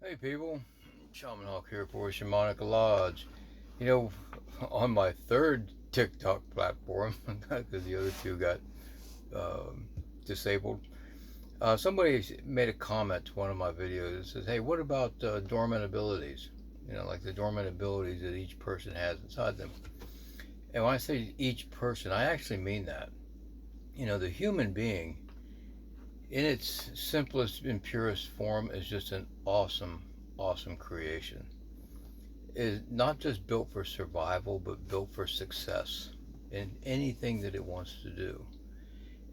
Hey people, Shaman Hawk here for Shamanic Lodge. You know, on my third TikTok platform, because the other two got um, disabled, somebody made a comment to one of my videos that says, hey, what about dormant abilities? Like the dormant abilities that each person has inside them. And when I say each person, I actually mean that. The human being, in its simplest and purest form, is just an awesome, awesome creation. Is not just built for survival, but built for success in anything that it wants to do.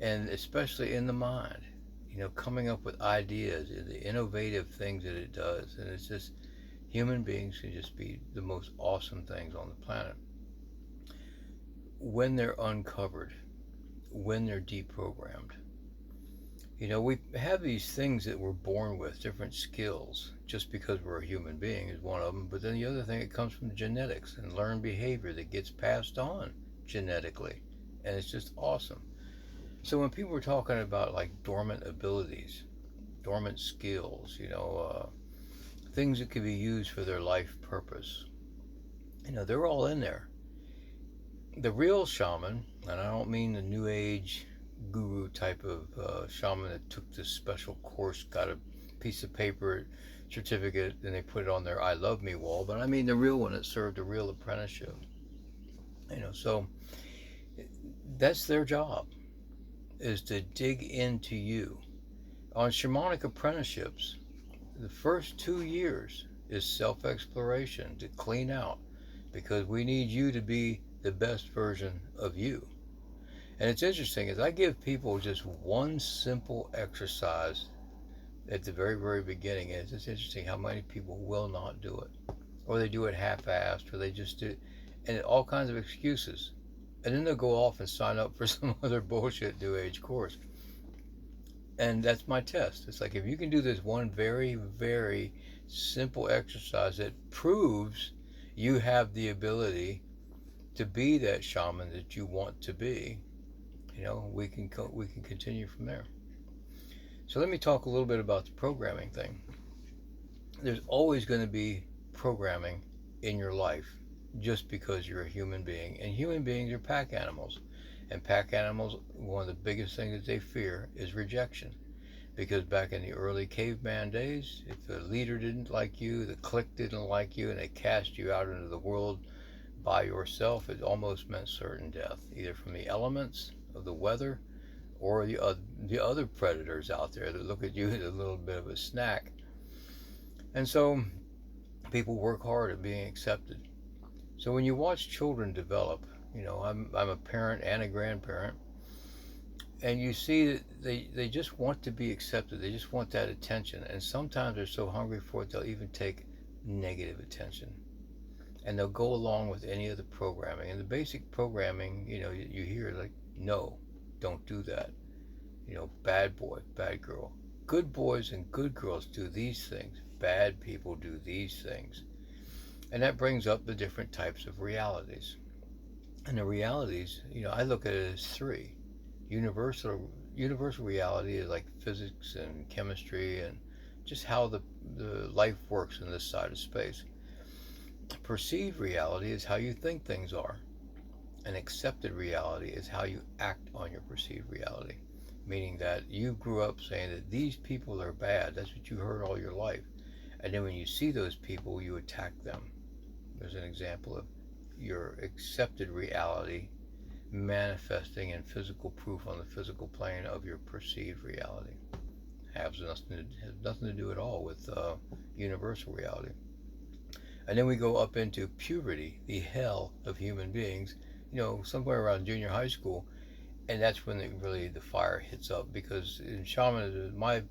And especially in the mind, coming up with ideas and the innovative things that it does. And it's just, human beings can just be the most awesome things on the planet when they're uncovered, when they're deprogrammed. We have these things that we're born with, different skills, just because we're a human being is one of them. But then the other thing, it comes from genetics and learned behavior that gets passed on genetically. And it's just awesome. So when people are talking about like dormant abilities, dormant skills, things that could be used for their life purpose, they're all in there. The real shaman, and I don't mean the new age guru type of shaman that took this special course, got a piece of paper certificate, and they put it on their "I love me" wall. But I mean the real one that served a real apprenticeship. So that's their job, is to dig into you. On shamanic apprenticeships, the first 2 years is self-exploration to clean out, because we need you to be the best version of you. And it's interesting is I give people just one simple exercise at the very, very beginning. And it's just interesting how many people will not do it. Or they do it half-assed, or they just do, and all kinds of excuses. And then they'll go off and sign up for some other bullshit new age course. And that's my test. It's like if you can do this one very, very simple exercise that proves you have the ability to be that shaman that you want to be, we can continue from there. So let me talk a little bit about the programming thing. There's always going to be programming in your life just because you're a human being. And human beings are pack animals. And pack animals, one of the biggest things that they fear is rejection. Because back in the early caveman days, if the leader didn't like you, the clique didn't like you, and they cast you out into the world by yourself, it almost meant certain death, either from the elements of the weather or the other predators out there that look at you as a little bit of a snack. And so people work hard at being accepted. So when you watch children develop, I'm a parent and a grandparent, and you see that they just want to be accepted. They just want that attention. And sometimes they're so hungry for it, they'll even take negative attention. And they'll go along with any of the programming. And the basic programming, you hear like, no, don't do that. Bad boy, bad girl. Good boys and good girls do these things. Bad people do these things. And that brings up the different types of realities. And the realities, I look at it as three. Universal reality is like physics and chemistry and just how the life works in this side of space. Perceived reality is how you think things are. And accepted reality is how you act on your perceived reality. Meaning that you grew up saying that these people are bad. That's what you heard all your life. And then when you see those people, you attack them. There's an example of your accepted reality manifesting in physical proof on the physical plane of your perceived reality. Has nothing to do at all with universal reality. And then we go up into puberty, the hell of human beings, somewhere around junior high school. And that's when the fire hits up, because in shamanism, my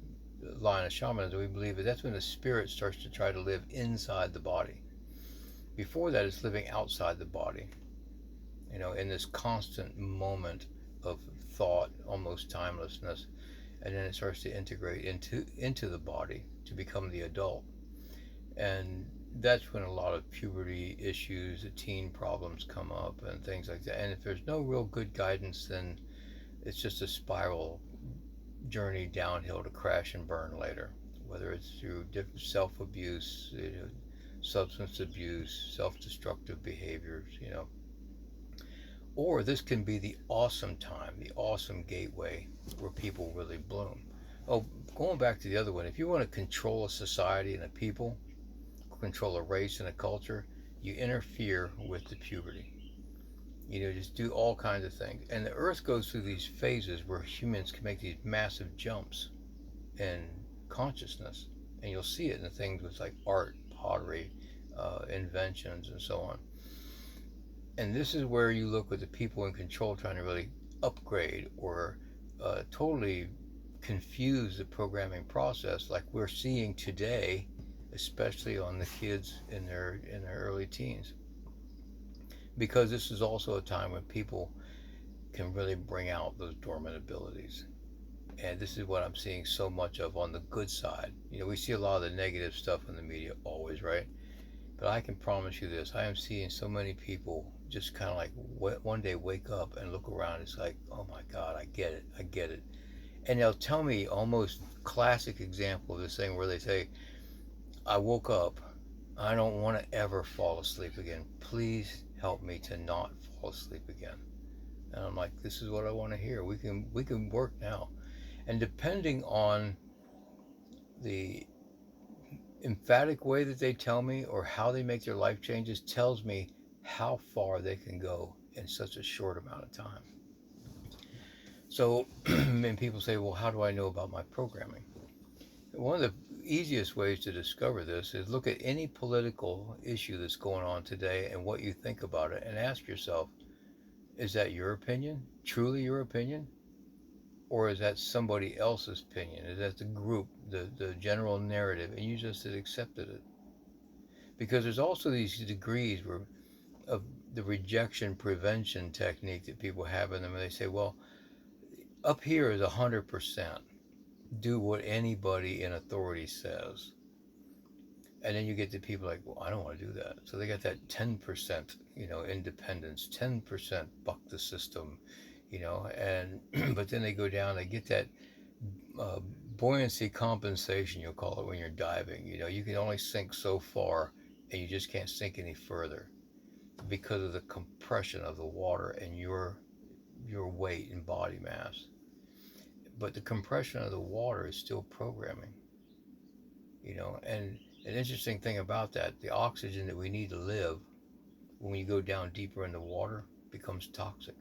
line of shamanism, we believe that that's when the spirit starts to try to live inside the body. Before that, it's living outside the body, in this constant moment of thought, almost timelessness. And then it starts to integrate into the body to become the adult. And that's when a lot of puberty issues, the teen problems come up and things like that. And if there's no real good guidance, then it's just a spiral journey downhill to crash and burn later. whether it's through different self-abuse, substance abuse, self-destructive behaviors, or this can be the awesome time, the awesome gateway where people really bloom. Oh, going back to the other one, if you want to control a society and a people, control a race and a culture, you interfere with the puberty. Just do all kinds of things. And the earth goes through these phases where humans can make these massive jumps in consciousness. And you'll see it in the things with like art, pottery, inventions, and so on. And this is where you look with the people in control trying to really upgrade or totally confuse the programming process, like we're seeing today, especially on the kids in their early teens. Because this is also a time when people can really bring out those dormant abilities. And this is what I'm seeing so much of on the good side. We see a lot of the negative stuff in the media always, right? But I can promise you this, I am seeing so many people just kind of like one day wake up and look around. It's like, oh my God, I get it. I get it. And they'll tell me almost classic example of this thing where they say, I woke up. I don't want to ever fall asleep again. Please help me to not fall asleep again. And I'm like, this is what I want to hear. We can work now. And depending on the emphatic way that they tell me or how they make their life changes tells me how far they can go in such a short amount of time. So, and people say, well, how do I know about my programming? One of the easiest ways to discover this is look at any political issue that's going on today and what you think about it and ask yourself, is that your opinion? Truly your opinion? Or is that somebody else's opinion? Is that the group, the general narrative, and you just had accepted it? Because there's also these degrees of the rejection prevention technique that people have in them, and they say, well, up here is 100%. Do what anybody in authority says. And then you get the people like, well, I don't want to do that. So they got that 10%, independence, 10% buck the system, and but then they go down, they get that uh, buoyancy compensation, you'll call it, when you're diving. You can only sink so far and you just can't sink any further because of the compression of the water and your weight and body mass. But the compression of the water is still programming, and an interesting thing about that, the oxygen that we need to live when you go down deeper in the water becomes toxic.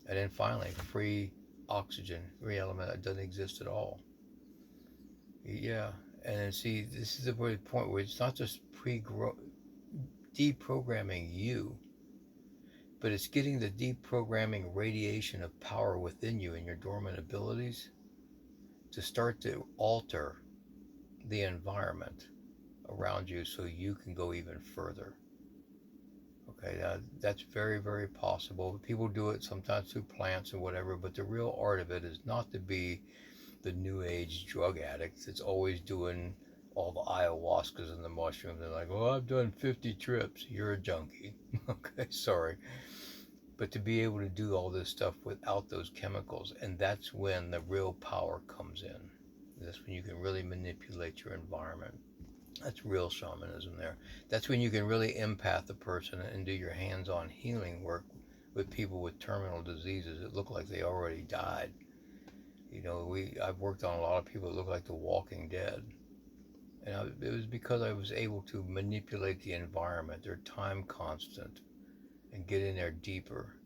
And then finally, free oxygen, free element that doesn't exist at all. Yeah. And then see, this is the point where it's not just deprogramming you, but it's getting the deprogramming radiation of power within you and your dormant abilities to start to alter the environment around you so you can go even further. Okay, that's very, very possible. People do it sometimes through plants and whatever, but the real art of it is not to be the new age drug addict that's always doing all the ayahuascas and the mushrooms and like, oh, I've done 50 trips. You're a junkie. Okay, sorry. But to be able to do all this stuff without those chemicals, and that's when the real power comes in. That's when you can really manipulate your environment. That's real shamanism there. That's when you can really empath a person and do your hands-on healing work with people with terminal diseases that look like they already died. I've worked on a lot of people that look like the Walking Dead, and it was because I was able to manipulate the environment, their time constant, and get in there deeper.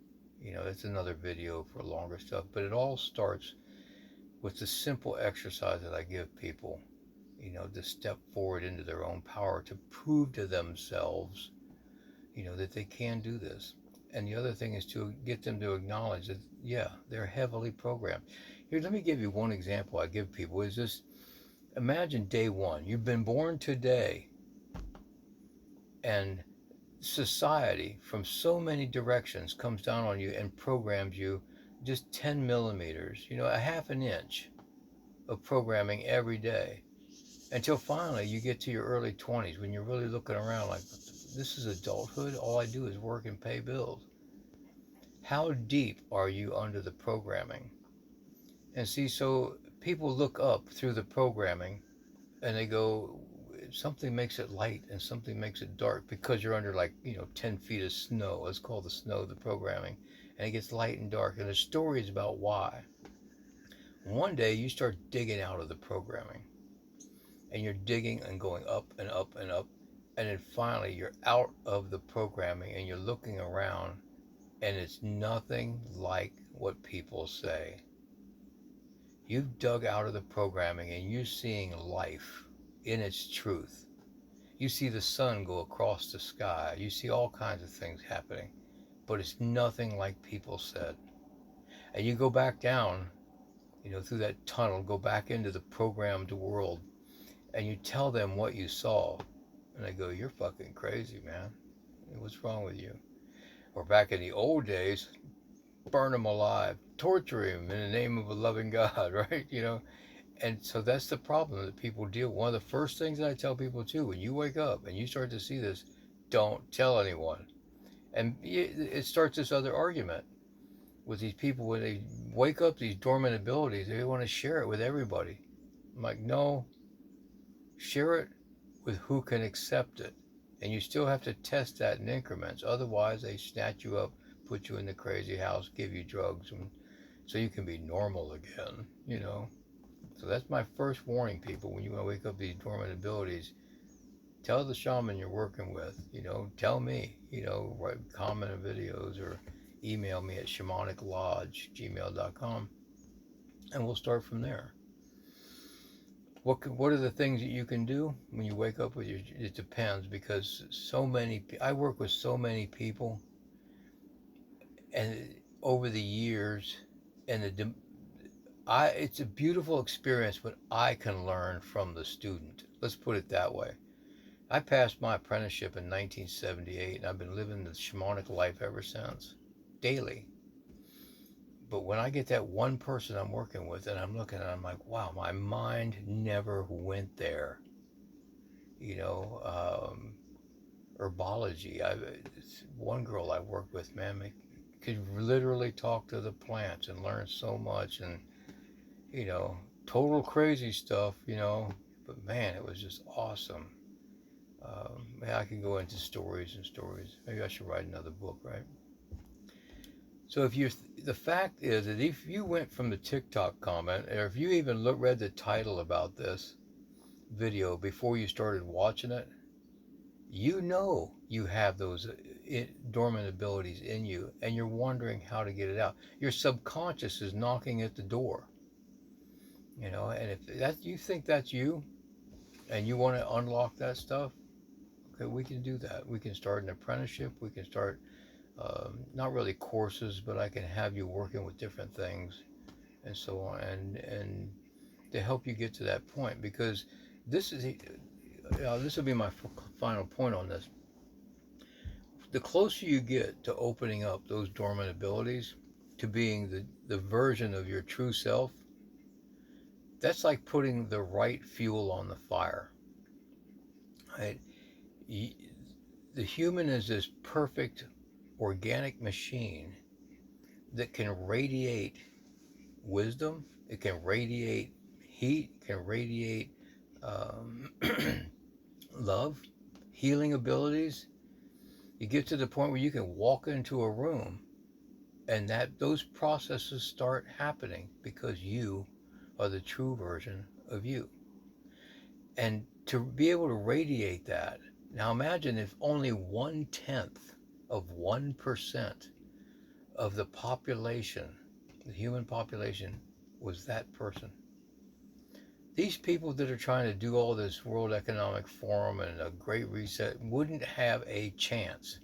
That's another video for longer stuff, but it all starts with the simple exercise that I give people, to step forward into their own power, to prove to themselves, that they can do this. And the other thing is to get them to acknowledge that, yeah, they're heavily programmed. Here, let me give you one example I give people is this. Imagine day one. You've been born today, and society from so many directions comes down on you and programs you just 10 millimeters, a half an inch of programming every day until finally you get to your early 20s when you're really looking around like, this is adulthood. All I do is work and pay bills. How deep are you under the programming? And see, so people look up through the programming and they go, something makes it light and something makes it dark because you're under, like, 10 feet of snow. Let's call the snow the programming. And it gets light and dark. And there's stories about why. One day you start digging out of the programming, and you're digging and going up and up and up. And then finally you're out of the programming and you're looking around, and it's nothing like what people say. You've dug out of the programming and you're seeing life in its truth. You see the sun go across the sky. You see all kinds of things happening, but it's nothing like people said. And you go back down, through that tunnel, go back into the programmed world, and you tell them what you saw. And they go, "You're fucking crazy, man. What's wrong with you?" Or back in the old days, burn him alive, torture him in the name of a loving God, right? And so that's the problem that people deal with. One of the first things that I tell people too, when you wake up and you start to see this, don't tell anyone. And it starts this other argument with these people when they wake up these dormant abilities. They want to share it with everybody. I'm like, no, share it with who can accept it. And you still have to test that in increments. Otherwise, they snatch you up, put you in the crazy house, give you drugs, so you can be normal again. So that's my first warning, people. When you want to wake up these dormant abilities, tell the shaman you're working with, tell me, write comment in videos or email me at shamaniclodge@gmail.com, and we'll start from there. What are the things that you can do when you wake up with your? It depends, because I work with so many people, and over the years, and it's a beautiful experience when I can learn from the student. Let's put it that way. I passed my apprenticeship in 1978, and I've been living the shamanic life ever since, daily. But when I get that one person I'm working with and I'm looking at it, I'm like, wow, my mind never went there. You know, Herbology. It's one girl I worked with, man, could literally talk to the plants and learn so much, and, you know, total crazy stuff. But man, it was just awesome. I can go into stories and stories. Maybe I should write another book, right? So the fact is that if you went from the TikTok comment, or if you even read the title about this video before you started watching it, you have those dormant abilities in you, and you're wondering how to get it out. Your subconscious is knocking at the door, and if that you think that's you, and you want to unlock that stuff, okay, we can do that. We can start an apprenticeship. We can start not really courses, but I can have you working with different things and so on, and to help you get to that point. Because this will be my final point on this. The closer you get to opening up those dormant abilities, to being the version of your true self, that's like putting the right fuel on the fire. Right? The human is this perfect organic machine that can radiate wisdom, it can radiate heat, it can radiate um, love, healing abilities. You get to the point where you can walk into a room, and that those processes start happening because you are the true version of you. And to be able to radiate that, now imagine if only 1/10 of 1% of the population, the human population, was that person. These people that are trying to do all this World Economic Forum and a Great Reset wouldn't have a chance,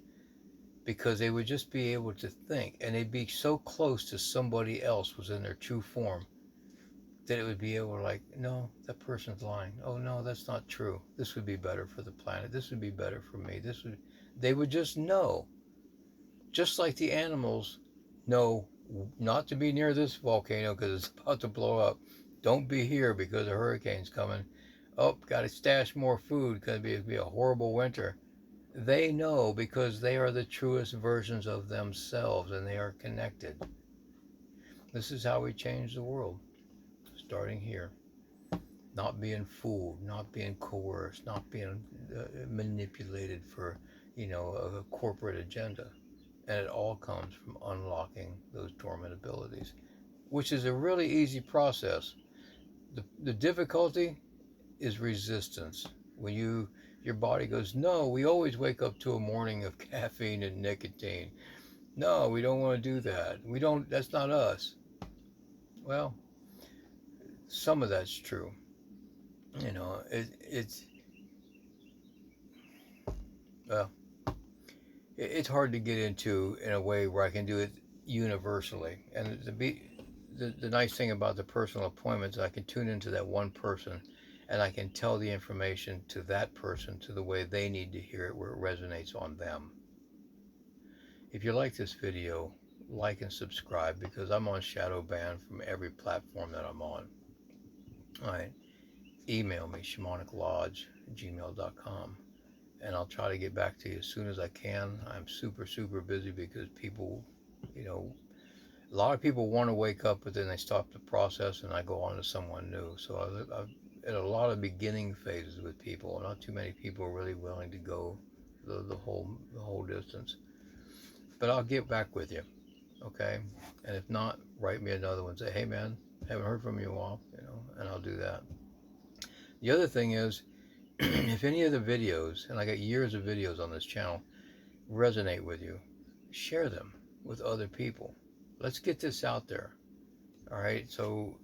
because they would just be able to think, and they'd be so close to somebody else was in their true form, that it would be able to, like, no, that person's lying. Oh no, that's not true. This would be better for the planet. This would be better for me. They would just know, just like the animals know not to be near this volcano because it's about to blow up. Don't be here because a hurricane's coming. Oh, got to stash more food because it'd be a horrible winter. They know because they are the truest versions of themselves, and they are connected. This is how we change the world, starting here. not being fooled, not being coerced, not being manipulated for, a corporate agenda. And it all comes from unlocking those dormant abilities, which is a really easy process. The difficulty is resistance. When your body goes, no, we always wake up to a morning of caffeine and nicotine. No, we don't want to do that. We don't. That's not us. Well, some of that's true. It's well, it's hard to get into in a way where I can do it universally. And the nice thing about the personal appointments, I can tune into that one person, and I can tell the information to that person to the way they need to hear it, where it resonates on them. If you like this video, like and subscribe, because I'm on shadow ban from every platform that I'm on. All right. Email me, shamaniclodge@gmail.com, and I'll try to get back to you as soon as I can. I'm super, super busy because people, you know, a lot of people want to wake up, but then they stop the process and I go on to someone new. So I've in a lot of beginning phases with people. Not too many people are really willing to go the whole distance. But I'll get back with you, okay? And if not, write me another one. Say, hey man, haven't heard from you in a while, and I'll do that. The other thing is, if any of the videos, and I got years of videos on this channel, resonate with you, share them with other people. Let's get this out there. All right. So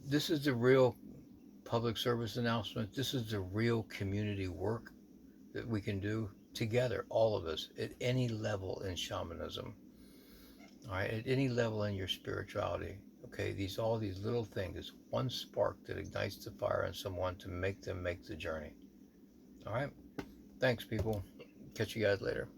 this is the real public service announcement. This is the real community work that we can do together, all of us, at any level in shamanism. All right, at any level in your spirituality. Okay, all these little things. It's one spark that ignites the fire in someone to make them make the journey. All right. Thanks, people. Catch you guys later.